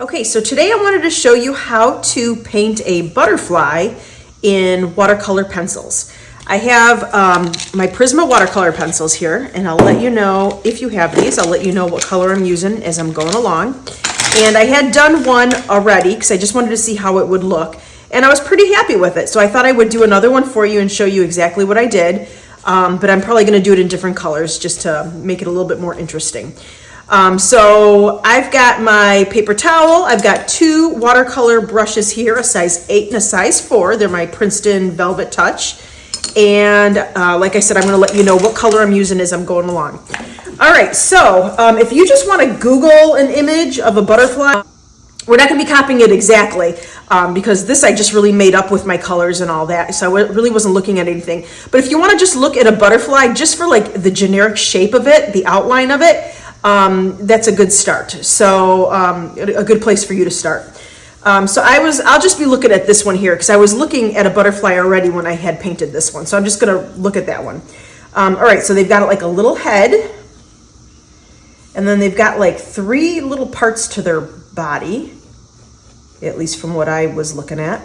Okay, so today I wanted to show you how to paint a butterfly in watercolor pencils. I have my Prisma watercolor pencils here, and I'll let you know if you have these. I'll let you know what color I'm using as I'm going along. And I had done one already because I just wanted to see how it would look. And I was pretty happy with it, so I thought I would do another one for you and show you exactly what I did. But I'm probably going to do it in different colors just to make it a little bit more interesting. So I've got my paper towel. I've got two watercolor brushes here, a size 8 and a size 4. They're my Princeton Velvet Touch. And like I said, I'm going to let you know what color I'm using as I'm going along. All right, so if you just want to Google an image of a butterfly, we're not going to be copying it exactly because this I just really made up with my colors and all that. So I really wasn't looking at anything. But if you want to just look at a butterfly just for like the generic shape of it, the outline of it, that's a good start. So a good place for you to start. So I'll just be looking at this one here because I was looking at a butterfly already when I had painted this one. So I'm just going to look at that one. All right, so they've got like a little head, and then they've got like 3 little parts to their body, at least from what I was looking at.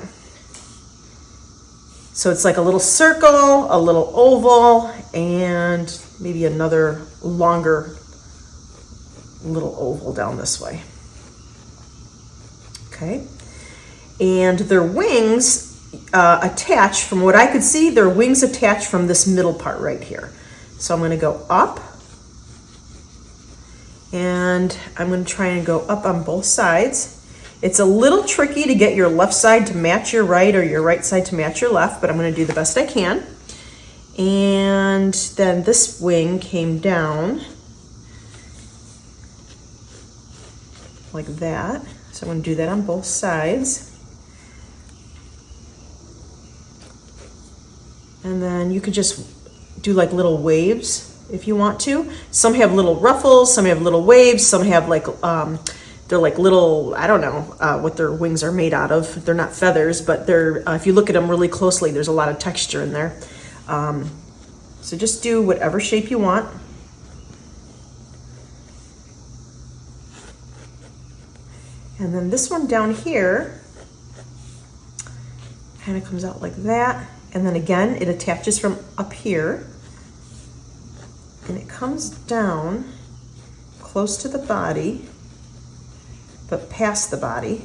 So it's like a little circle, a little oval, and maybe another longer little oval down this way. Okay, and their wings attach, from what I could see, their wings attach from this middle part right here. So I'm going to go up, and I'm going to try and go up on both sides. It's a little tricky to get your left side to match your right or your right side to match your left, but I'm going to do the best I can. And then this wing came down like that. So I'm going to do that on both sides. And then you could just do like little waves if you want to. Some have little ruffles, some have little waves, some have like, they're like little, I don't know what their wings are made out of. They're not feathers, but they're, if you look at them really closely, there's a lot of texture in there. So just do whatever shape you want. And then this one down here kind of comes out like that. And then again, it attaches from up here. And it comes down close to the body, but past the body.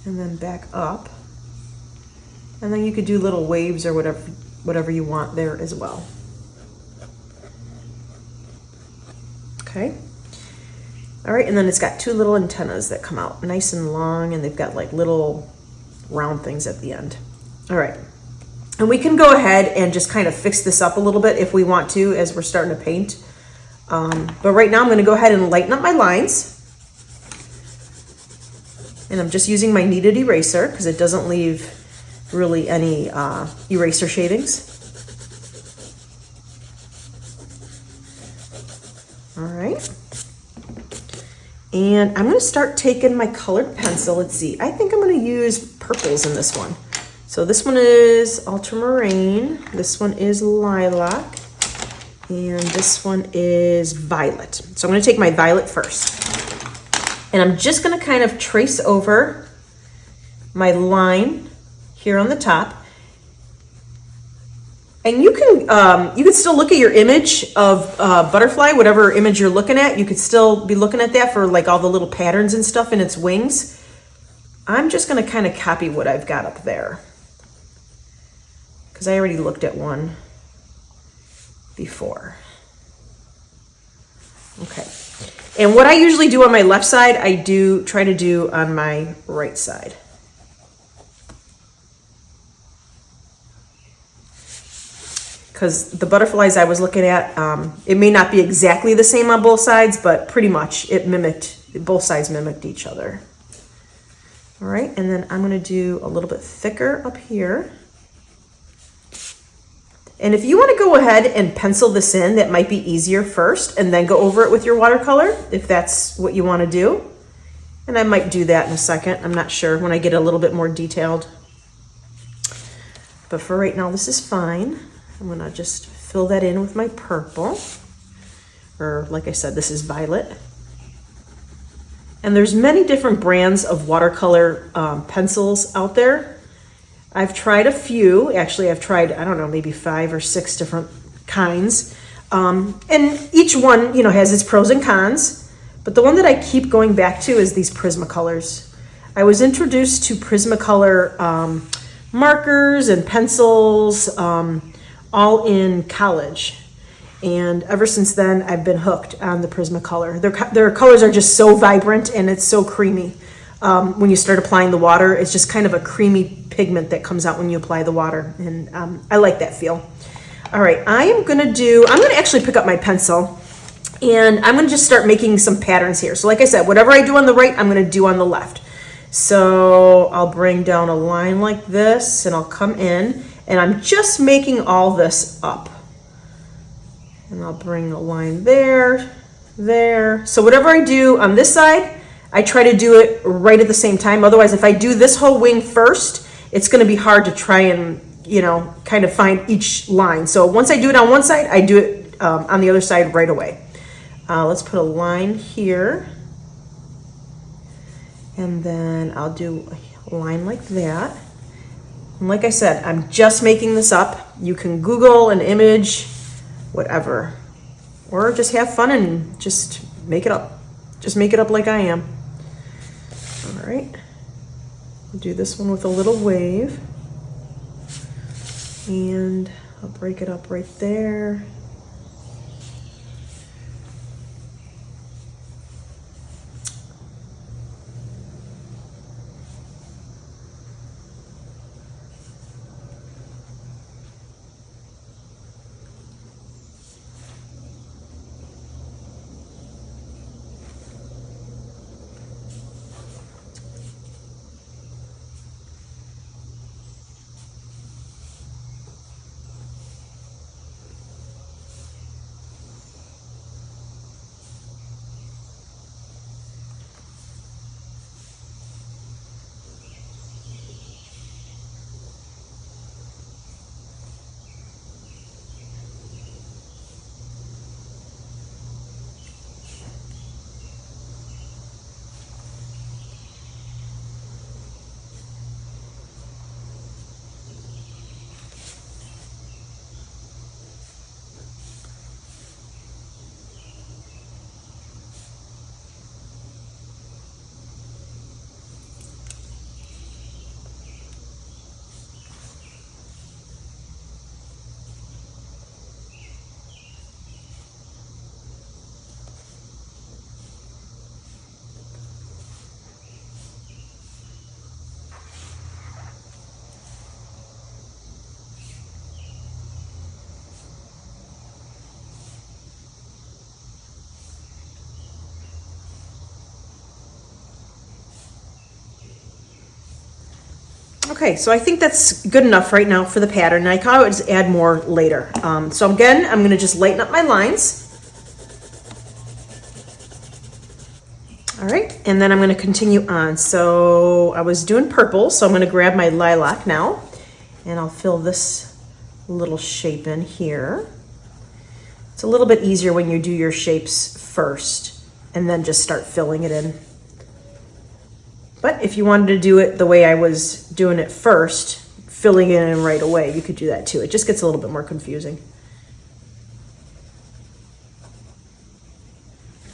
And then back up. And then you could do little waves or whatever you want there as well. Okay. All right, and then it's got 2 little antennas that come out nice and long, and they've got like little round things at the end. All right, and we can go ahead and just kind of fix this up a little bit if we want to as we're starting to paint. But right now I'm going to go ahead and lighten up my lines. And I'm just using my kneaded eraser because it doesn't leave really any eraser shadings. All right. And I'm going to start taking my colored pencil. Let's see. I think I'm going to use purples in this one. So this one is ultramarine. This one is lilac. And this one is violet. So I'm going to take my violet first. And I'm just going to kind of trace over my line here on the top. And you can still look at your image of butterfly, whatever image you're looking at. You could still be looking at that for like all the little patterns and stuff in its wings. I'm just going to kind of copy what I've got up there because I already looked at one before. Okay. And what I usually do on my left side, I do try to do on my right side. Because the butterflies I was looking at, it may not be exactly the same on both sides, but pretty much both sides mimicked each other. All right, and then I'm gonna do a little bit thicker up here. And if you wanna go ahead and pencil this in, that might be easier first, and then go over it with your watercolor, if that's what you wanna do. And I might do that in a second, I'm not sure, when I get a little bit more detailed. But for right now, this is fine. I'm gonna just fill that in with my purple. or like I said, this is violet. And there's many different brands of watercolor pencils out there. I've tried a few. Actually, I've tried, I don't know, maybe 5 or 6 different kinds. And each one, has its pros and cons. But the one that I keep going back to is these Prismacolors. I was introduced to Prismacolor markers and pencils all in college. And ever since then, I've been hooked on the Prismacolor. Their colors are just so vibrant and it's so creamy. When you start applying the water, it's just kind of a creamy pigment that comes out when you apply the water. And I like that feel. All right, I'm gonna actually pick up my pencil and I'm gonna just start making some patterns here. So like I said, whatever I do on the right, I'm gonna do on the left. So I'll bring down a line like this and I'll come in and I'm just making all this up. And I'll bring a line there, there. So whatever I do on this side, I try to do it right at the same time. Otherwise, if I do this whole wing first, it's gonna be hard to try and, kind of find each line. So once I do it on one side, I do it on the other side right away. Let's put a line here. And then I'll do a line like that. And like I said, I'm just making this up. You can Google an image, whatever, or just have fun and just make it up. Just make it up like I am. All right, I'll do this one with a little wave. And I'll break it up right there. Okay, so I think that's good enough right now for the pattern. I can always add more later. So again, I'm gonna just lighten up my lines. All right, and then I'm gonna continue on. So I was doing purple, so I'm gonna grab my lilac now, and I'll fill this little shape in here. It's a little bit easier when you do your shapes first, and then just start filling it in. But if you wanted to do it the way I was doing it first, filling it in right away, you could do that too. It just gets a little bit more confusing.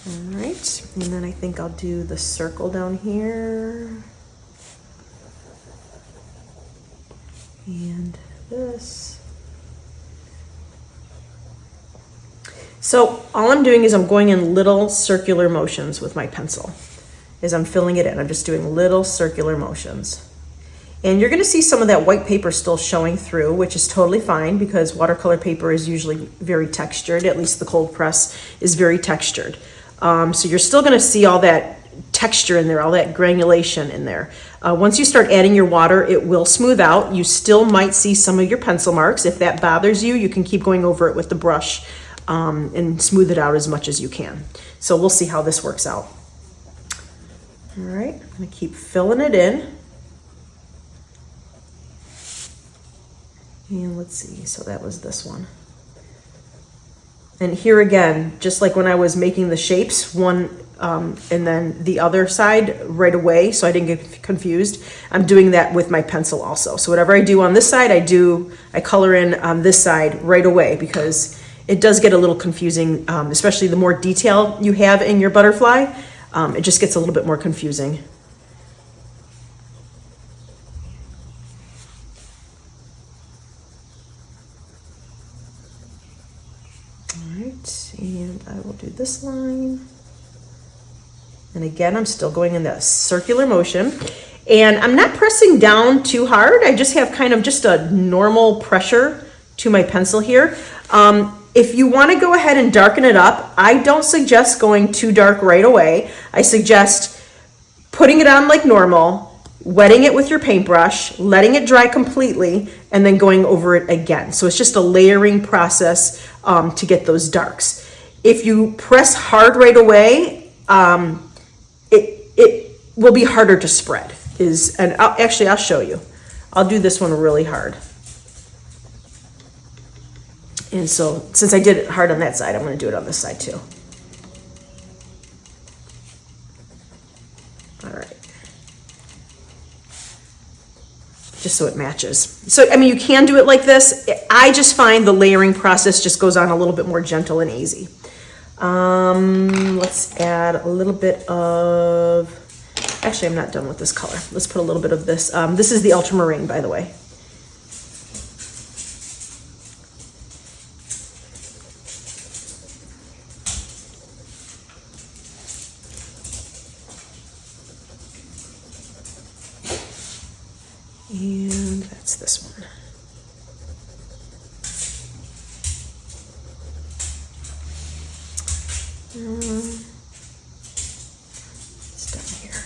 All right, and then I think I'll do the circle down here. And this. So all I'm doing is I'm going in little circular motions with my pencil. As I'm filling it in, I'm just doing little circular motions. And you're gonna see some of that white paper still showing through, which is totally fine because watercolor paper is usually very textured, at least the cold press is very textured. So you're still gonna see all that texture in there, all that granulation in there. Once you start adding your water, it will smooth out. You still might see some of your pencil marks. If that bothers you, you can keep going over it with the brush and smooth it out as much as you can. So we'll see how this works out. All right, I'm gonna keep filling it in. And let's see, so that was this one. And here again, just like when I was making the shapes, one and then the other side right away, so I didn't get confused, I'm doing that with my pencil also. So whatever I do on this side, I color in on this side right away, because it does get a little confusing, especially the more detail you have in your butterfly, it just gets a little bit more confusing. All right, and I will do this line. And again, I'm still going in that circular motion. And I'm not pressing down too hard. I just have kind of just a normal pressure to my pencil here. If you want to go ahead and darken it up, I don't suggest going too dark right away. I suggest putting it on like normal, wetting it with your paintbrush, letting it dry completely, and then going over it again. So it's just a layering process to get those darks. If you press hard right away, it will be harder to spread. I'll show you. I'll do this one really hard. And so since I did it hard on that side, I'm going to do it on this side too. All right. Just so it matches. So, I mean, you can do it like this. I just find the layering process just goes on a little bit more gentle and easy. Let's add a little bit of, actually, I'm not done with this color. Let's put a little bit of this. This is the ultramarine, by the way. And that's this one. It's down here.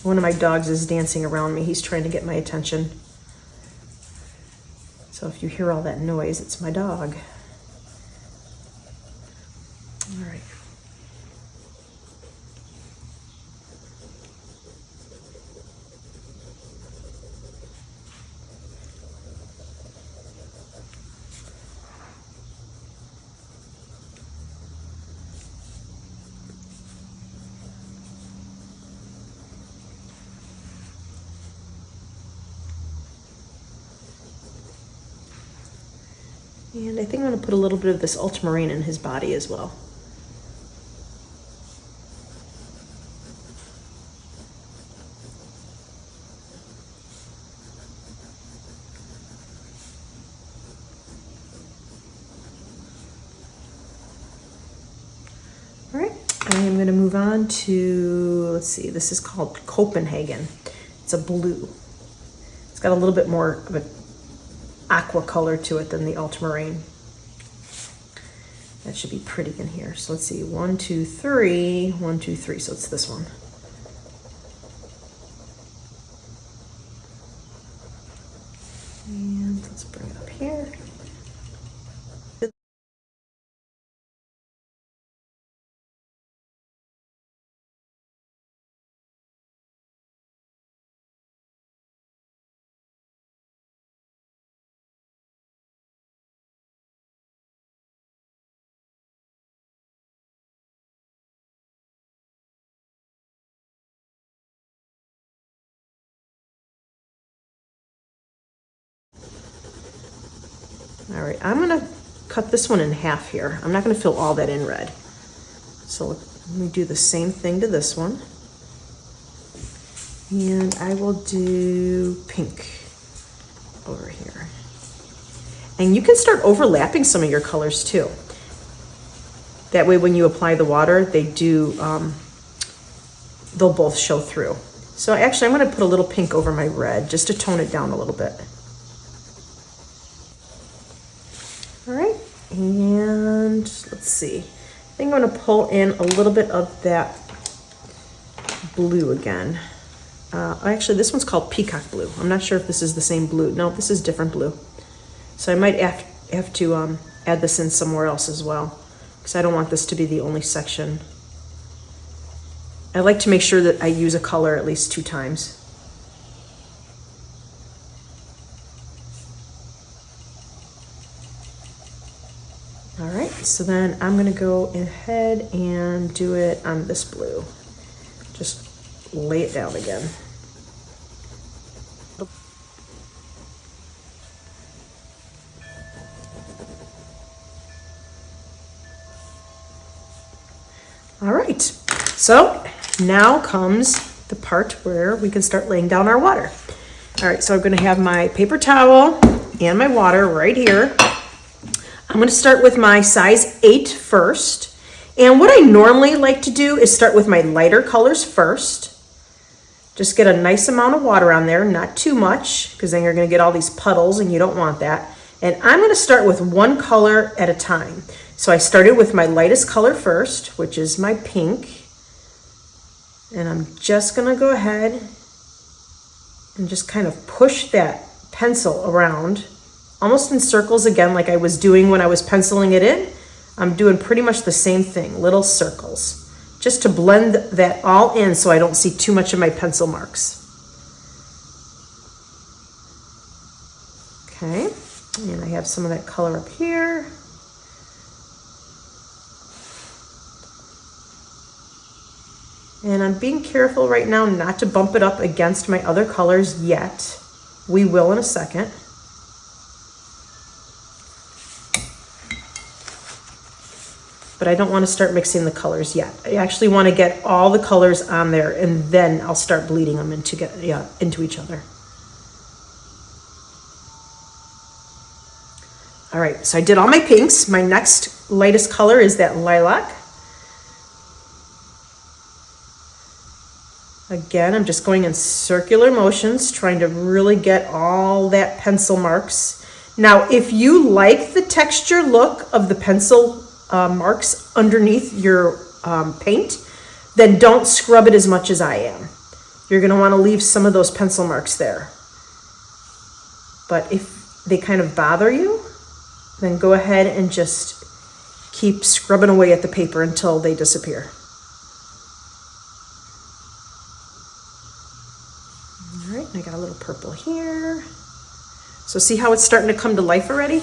One of my dogs is dancing around me. He's trying to get my attention. So if you hear all that noise, it's my dog. All right. And I think I'm going to put a little bit of this ultramarine in his body as well. All right, I am going to move on to, let's see, this is called Copenhagen. It's a blue. It's got a little bit more of a aqua color to it than the ultramarine. That should be pretty in here. So let's see, 1, 2, 3, 1, 2, 3. So it's this one. And let's bring it up here. All right, I'm gonna cut this one in half here. I'm not gonna fill all that in red. So let me do the same thing to this one. And I will do pink over here. And you can start overlapping some of your colors too. That way when you apply the water, they'll both show through. So actually I'm gonna put a little pink over my red just to tone it down a little bit. All right, and let's see. I think I'm gonna pull in a little bit of that blue again. Actually, this one's called Peacock Blue. I'm not sure if this is the same blue. No, this is different blue. So I might have to add this in somewhere else as well, because I don't want this to be the only section. I like to make sure that I use a color at least 2 times. All right, so then I'm gonna go ahead and do it on this blue. Just lay it down again. All right, so now comes the part where we can start laying down our water. All right, so I'm gonna have my paper towel and my water right here. I'm gonna start with my size 8 first. And what I normally like to do is start with my lighter colors first. Just get a nice amount of water on there, not too much, because then you're gonna get all these puddles and you don't want that. And I'm gonna start with one color at a time. So I started with my lightest color first, which is my pink. And I'm just gonna go ahead and just kind of push that pencil around, almost in circles again, like I was doing when I was penciling it in. I'm doing pretty much the same thing, little circles, just to blend that all in so I don't see too much of my pencil marks. Okay, and I have some of that color up here. And I'm being careful right now not to bump it up against my other colors yet. We will in a second. But I don't want to start mixing the colors yet. I actually want to get all the colors on there and then I'll start bleeding them into each other. All right, so I did all my pinks. My next lightest color is that lilac. Again, I'm just going in circular motions, trying to really get all that pencil marks. Now, if you like the texture look of the pencil marks underneath your paint, then don't scrub it as much as I am. You're gonna wanna leave some of those pencil marks there. But if they kind of bother you, then go ahead and just keep scrubbing away at the paper until they disappear. All right, I got a little purple here. So see how it's starting to come to life already?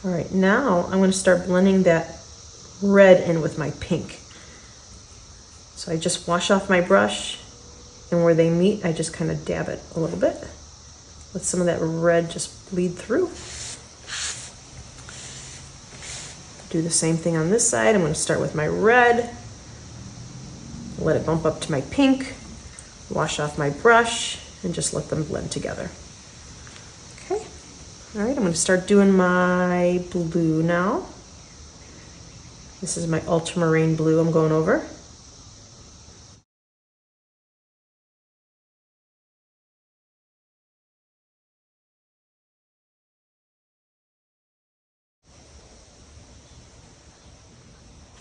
All right, now I'm going to start blending that red in with my pink. So I just wash off my brush, and where they meet, I just kind of dab it a little bit. Let some of that red just bleed through. Do the same thing on this side. I'm going to start with my red, let it bump up to my pink, wash off my brush, and just let them blend together. Okay. All right, I'm going to start doing my blue now. This is my ultramarine blue I'm going over.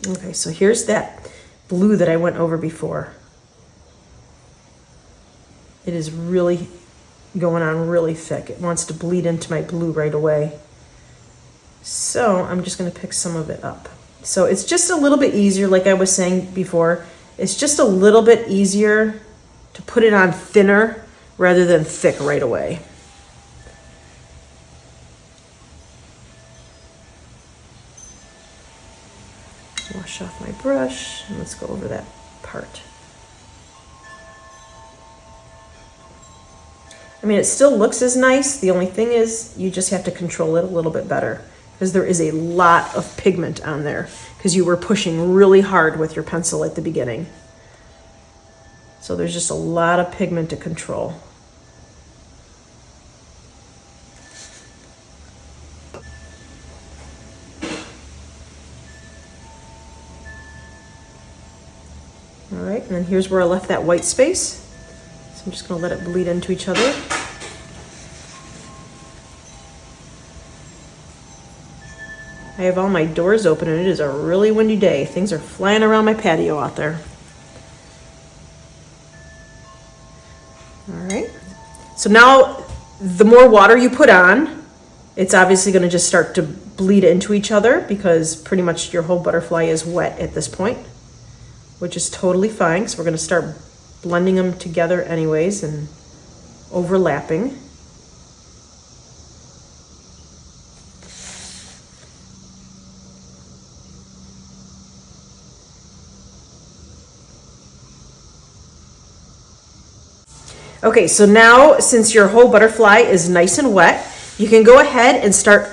Okay, so here's that blue that I went over before. It is really going on really thick. It wants to bleed into my blue right away. So I'm just going to pick some of it up. So it's just a little bit easier, like I was saying before, it's just a little bit easier to put it on thinner rather than thick right away. Wash off my brush and let's go over that part. I mean, it still looks as nice. The only thing is you just have to control it a little bit better because there is a lot of pigment on there because you were pushing really hard with your pencil at the beginning. So there's just a lot of pigment to control. All right, and then here's where I left that white space. So I'm just gonna let it bleed into each other. I have all my doors open and it is a really windy day. Things are flying around my patio out there. All right. So now the more water you put on, it's obviously going to just start to bleed into each other because pretty much your whole butterfly is wet at this point, which is totally fine. So we're going to start blending them together anyways and overlapping. Okay, so now since your whole butterfly is nice and wet, you can go ahead and start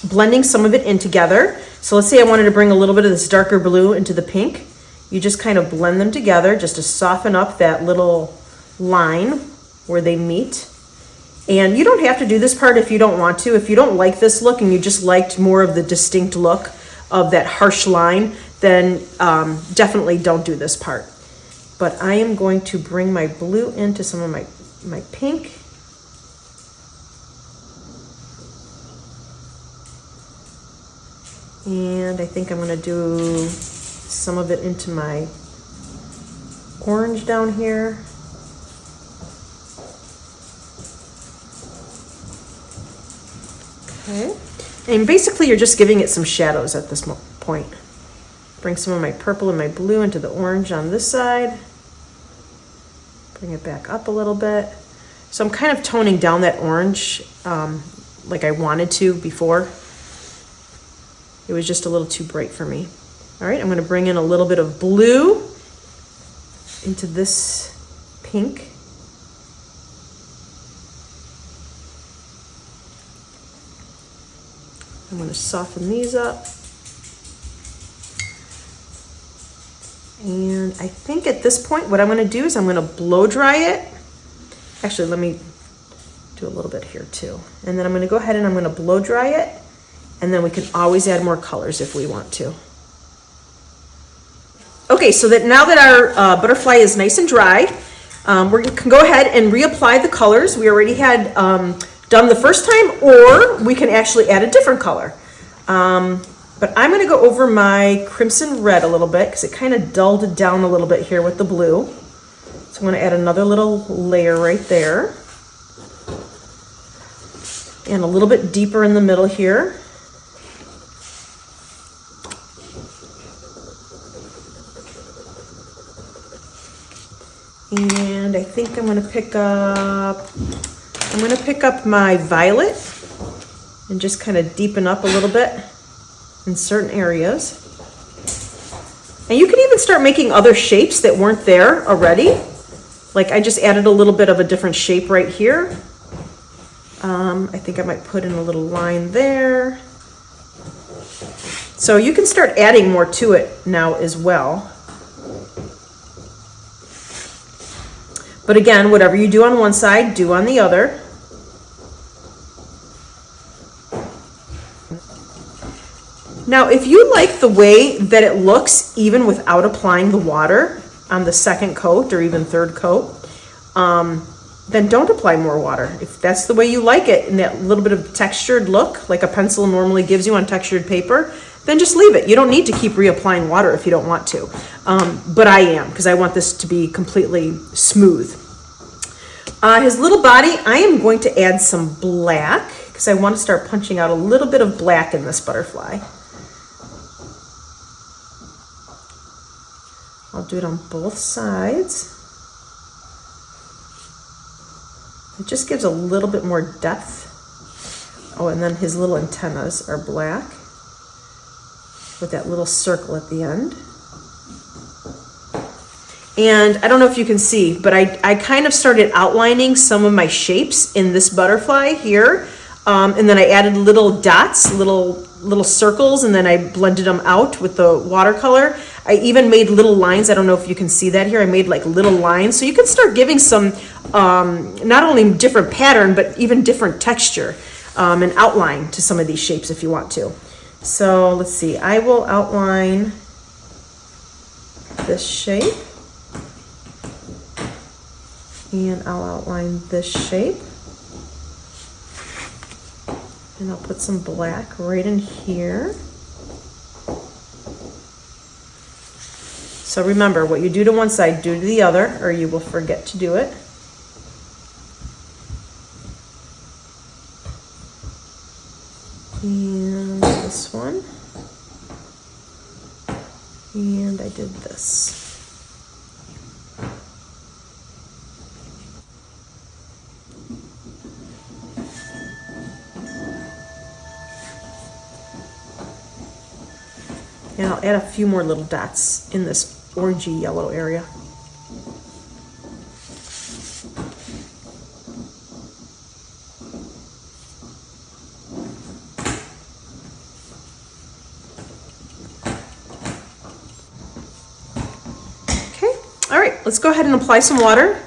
blending some of it in together. So let's say I wanted to bring a little bit of this darker blue into the pink. You just kind of blend them together just to soften up that little line where they meet. And you don't have to do this part if you don't want to. If you don't like this look and you just liked more of the distinct look of that harsh line, then definitely don't do this part. But I am going to bring my blue into some of my pink. And I think I'm going to do some of it into my orange down here. Okay. And basically you're just giving it some shadows at this point. Bring some of my purple and my blue into the orange on this side. Bring it back up a little bit. So I'm kind of toning down that orange like I wanted to before. It was just a little too bright for me. All right, I'm going to bring in a little bit of blue into this pink. I'm going to soften these up. And I think at this point, what I'm going to do is I'm going to blow dry it. Actually, let me do a little bit here too. And then I'm going to go ahead and I'm going to blow dry it. And then we can always add more colors if we want to. Okay, so that now that our butterfly is nice and dry, we can go ahead and reapply the colors we already had done the first time, or we can actually add a different color. But I'm going to go over my crimson red a little bit because it kind of dulled it down a little bit here with the blue. So I'm going to add another little layer right there. And a little bit deeper in the middle here. And I think I'm going to pick up my violet and just kind of deepen up a little bit in certain areas. And you can even start making other shapes that weren't there already. Like I just added a little bit of a different shape right here. I think I might put in a little line there. So you can start adding more to it now as well. But again, whatever you do on one side, do on the other. Now, if you like the way that it looks, even without applying the water on the second coat or even third coat, then don't apply more water. If that's the way you like it, and that little bit of textured look, like a pencil normally gives you on textured paper, then just leave it. You don't need to keep reapplying water if you don't want to. But I am, because I want this to be completely smooth. His little body, I am going to add some black, because I want to start punching out a little bit of black in this butterfly. I'll do it on both sides. It just gives a little bit more depth. Oh, and then his little antennas are black with that little circle at the end. And I don't know if you can see, but I kind of started outlining some of my shapes in this butterfly here. And then I added little dots, little circles, and then I blended them out with the watercolor. I even made little lines. I don't know if you can see that here. I made like little lines. So you can start giving some, not only different pattern, but even different texture and outline to some of these shapes if you want to. So let's see, I will outline this shape. And I'll outline this shape. And I'll put some black right in here. So remember, what you do to one side, do to the other, or you will forget to do it. And this one. And I did this. And I'll add a few more little dots in this orangey yellow area. Okay, all right, let's go ahead and apply some water.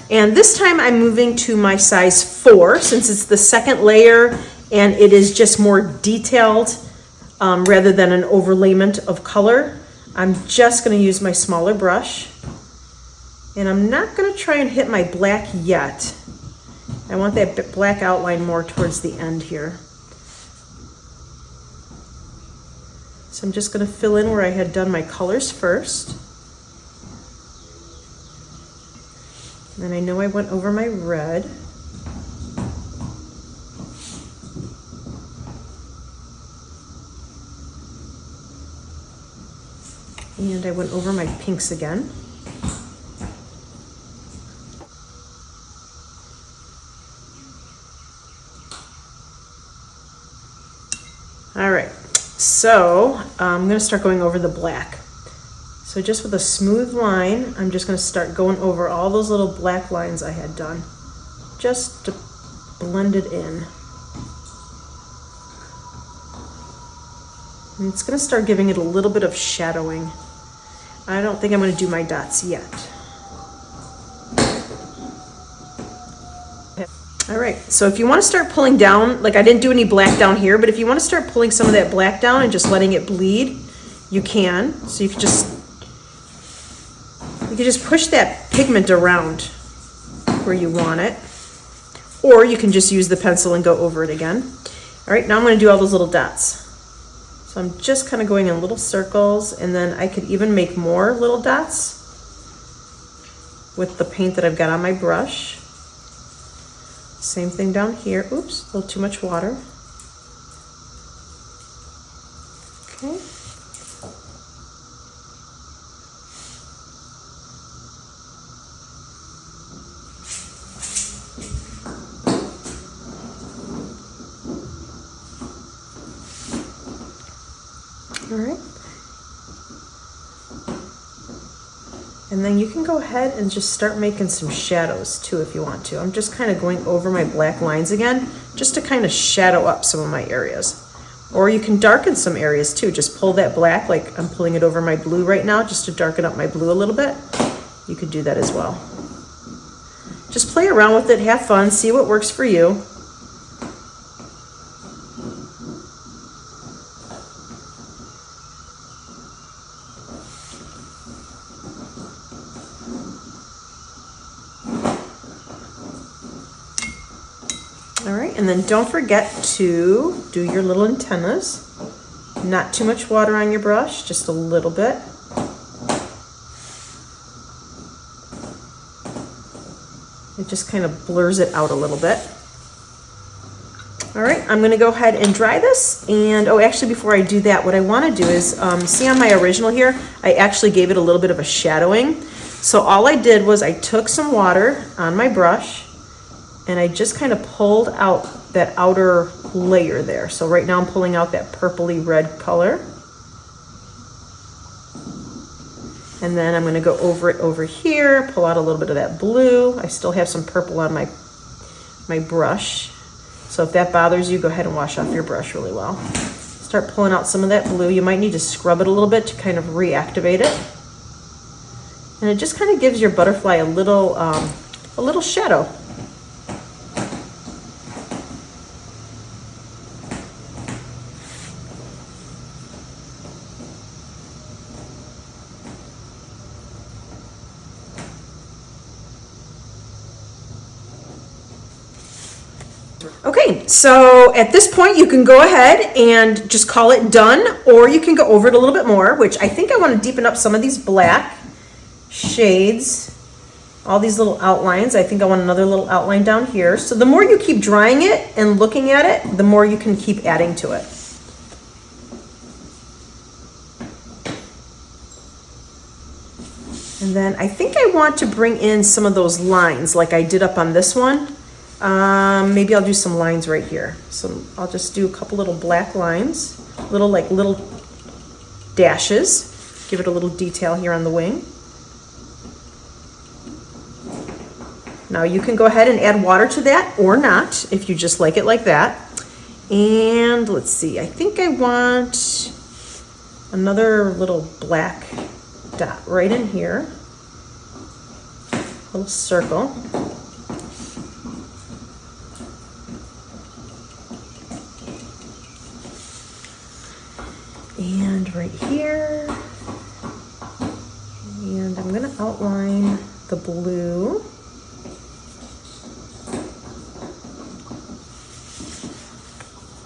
And this time I'm moving to my size 4 since it's the second layer and it is just more detailed rather than an overlayment of color. I'm just going to use my smaller brush, and I'm not going to try and hit my black yet. I want that black outline more towards the end here. So I'm just going to fill in where I had done my colors first. And I know I went over my red. And I went over my pinks again. All right, so I'm going to start going over the black. So just with a smooth line, I'm just going to start going over all those little black lines I had done, just to blend it in. And it's going to start giving it a little bit of shadowing. I don't think I'm going to do my dots yet. All right, so if you want to start pulling down, like I didn't do any black down here, but if you want to start pulling some of that black down and just letting it bleed, you can. So you can just push that pigment around where you want it, or you can just use the pencil and go over it again. All right, now I'm going to do all those little dots. So I'm just kind of going in little circles, and then I could even make more little dots with the paint that I've got on my brush. Same thing down here. Oops, a little too much water. Okay. All right. And then you can go ahead and just start making some shadows too if you want to. I'm just kind of going over my black lines again, just to kind of shadow up some of my areas. Or you can darken some areas too. Just pull that black, like I'm pulling it over my blue right now, just to darken up my blue a little bit. You could do that as well. Just play around with it, have fun, see what works for you. All right, and then don't forget to do your little antennas. Not too much water on your brush, just a little bit. It just kind of blurs it out a little bit. All right, I'm gonna go ahead and dry this. And oh, actually before I do that, what I wanna do is, see on my original here, I actually gave it a little bit of a shadowing. So all I did was I took some water on my brush and I just kind of pulled out that outer layer there. So right now I'm pulling out that purpley red color. And then I'm gonna go over it over here, pull out a little bit of that blue. I still have some purple on my brush. So if that bothers you, go ahead and wash off your brush really well. Start pulling out some of that blue. You might need to scrub it a little bit to kind of reactivate it. And it just kind of gives your butterfly a little shadow. Okay, so at this point you can go ahead and just call it done, or you can go over it a little bit more, which I think I want to deepen up some of these black shades, all these little outlines. I think I want another little outline down here. So the more you keep drying it and looking at it, the more you can keep adding to it. And then I think I want to bring in some of those lines like I did up on this one. Maybe I'll do some lines right here. So I'll just do a couple little black lines, little dashes. Give it a little detail here on the wing. Now you can go ahead and add water to that or not, if you just like it like that. And let's see, I think I want another little black dot right in here. A little circle. And right here, and I'm gonna outline the blue.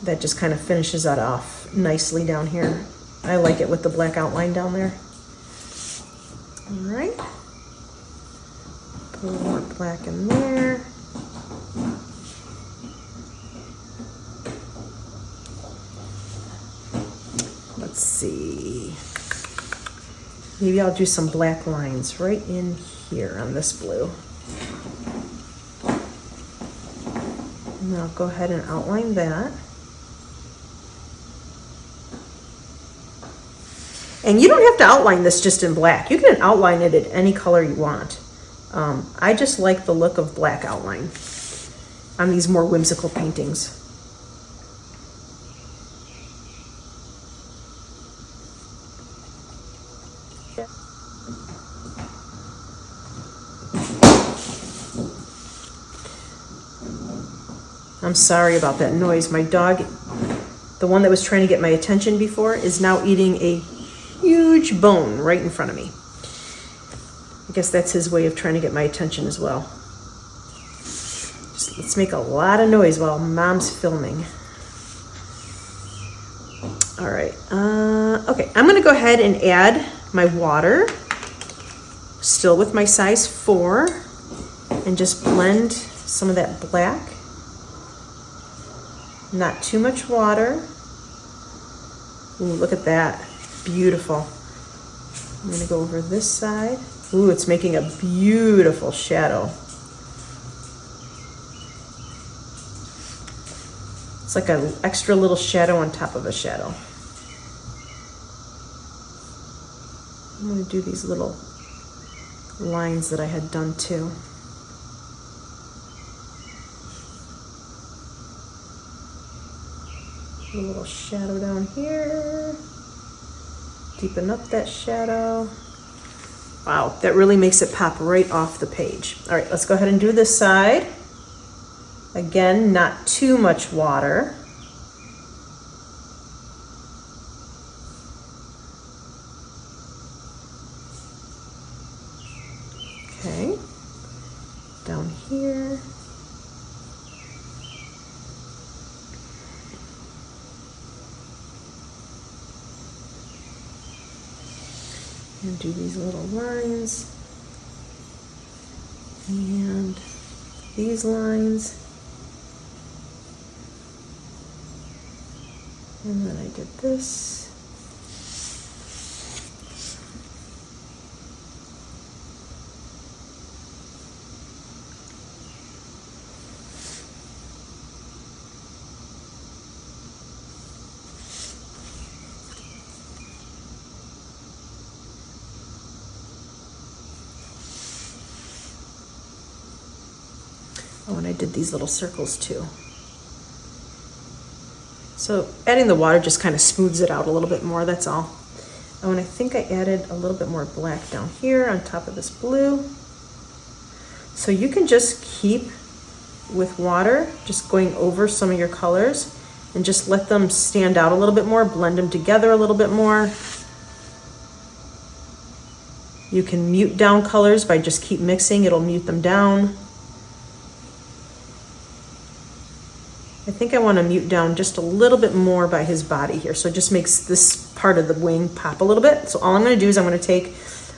That just kind of finishes that off nicely down here. I like it with the black outline down there. All right, put a little more black in there. Let's see, maybe I'll do some black lines right in here on this blue. And I'll go ahead and outline that. And you don't have to outline this just in black. You can outline it in any color you want. I just like the look of black outline on these more whimsical paintings. I'm sorry about that noise. My dog, the one that was trying to get my attention before, is now eating a huge bone right in front of me. I guess that's his way of trying to get my attention as well. Just, let's make a lot of noise while Mom's filming. All right, okay, I'm gonna go ahead and add my water, still with my size 4, and just blend some of that black. Not too much water. Ooh, look at that. Beautiful. I'm gonna go over this side. Ooh, it's making a beautiful shadow. It's like an extra little shadow on top of a shadow. I'm gonna do these little lines that I had done too. A little shadow down here. Deepen up that shadow. Wow, that really makes it pop right off the page. All right, let's go ahead and do this side. Again, not too much water. Okay, down here. And do these little lines and these lines, and then I did this. Oh, and I did these little circles too. So adding the water just kind of smooths it out a little bit more, that's all. Oh, and I think I added a little bit more black down here on top of this blue. So you can just keep with water, just going over some of your colors and just let them stand out a little bit more, blend them together a little bit more. You can mute down colors by just keep mixing, it'll mute them down. I think I want to mute down just a little bit more by his body here. So it just makes this part of the wing pop a little bit. So all I'm going to do is I'm going to take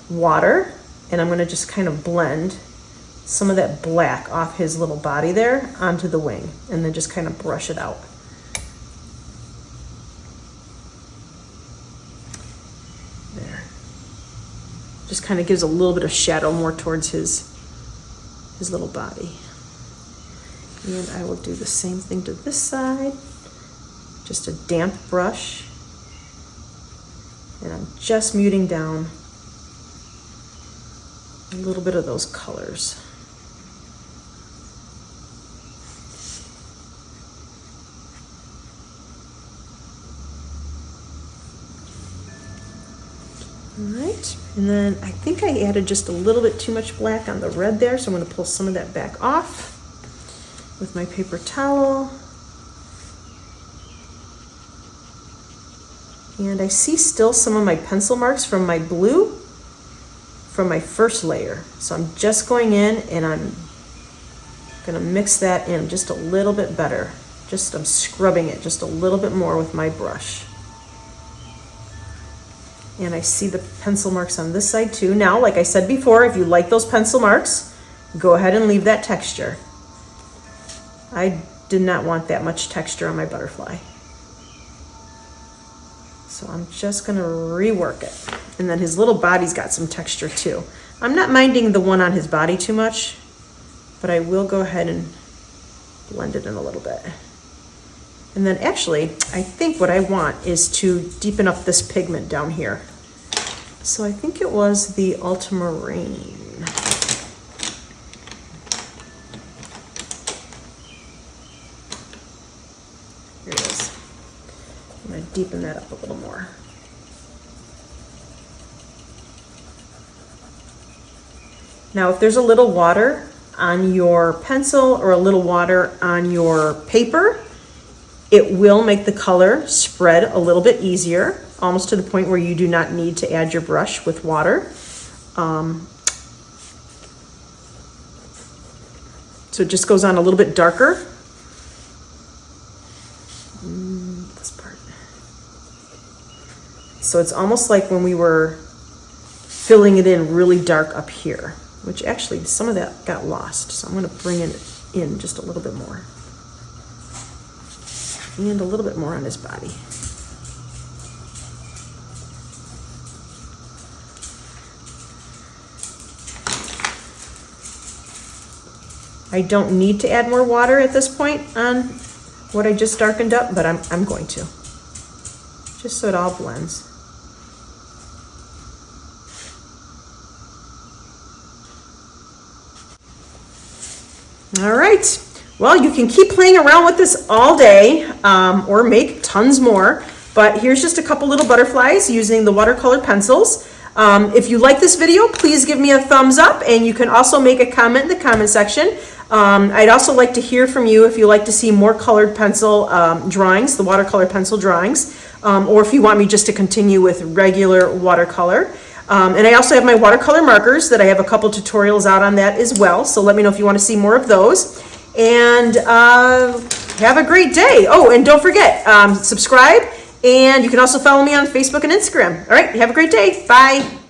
water and I'm going to just kind of blend some of that black off his little body there onto the wing and then just kind of brush it out. There. Just kind of gives a little bit of shadow more towards his little body. And I will do the same thing to this side. Just a damp brush. And I'm just muting down a little bit of those colors. All right, and then I think I added just a little bit too much black on the red there, so I'm going to pull some of that back off with my paper towel. And I see still some of my pencil marks from my blue from my first layer. So I'm just going in and I'm going to mix that in just a little bit better. I'm scrubbing it just a little bit more with my brush. And I see the pencil marks on this side too. Now, like I said before, if you like those pencil marks, go ahead and leave that texture. I did not want that much texture on my butterfly. So I'm just gonna rework it. And then his little body's got some texture too. I'm not minding the one on his body too much, but I will go ahead and blend it in a little bit. And then actually, I think what I want is to deepen up this pigment down here. So I think it was the ultramarine. Here it is. I'm going to deepen that up a little more. Now, if there's a little water on your pencil or a little water on your paper, it will make the color spread a little bit easier, almost to the point where you do not need to add your brush with water. So it just goes on a little bit darker. This part. So it's almost like when we were filling it in really dark up here, which actually some of that got lost. So I'm going to bring it in just a little bit more. And a little bit more on his body. I don't need to add more water at this point on what I just darkened up, but I'm going to. Just so it all blends. All right. Well, you can keep playing around with this all day or make tons more, but here's just a couple little butterflies using the watercolor pencils. If you like this video, please give me a thumbs up, and you can also make a comment in the comment section. I'd also like to hear from you if you like to see more colored pencil drawings, the watercolor pencil drawings, or if you want me just to continue with regular watercolor. And I also have my watercolor markers that I have a couple tutorials out on that as well, so let me know if you want to see more of those. And have a great day. Oh, and don't forget, subscribe, and you can also follow me on Facebook and Instagram. All right, have a great day. Bye.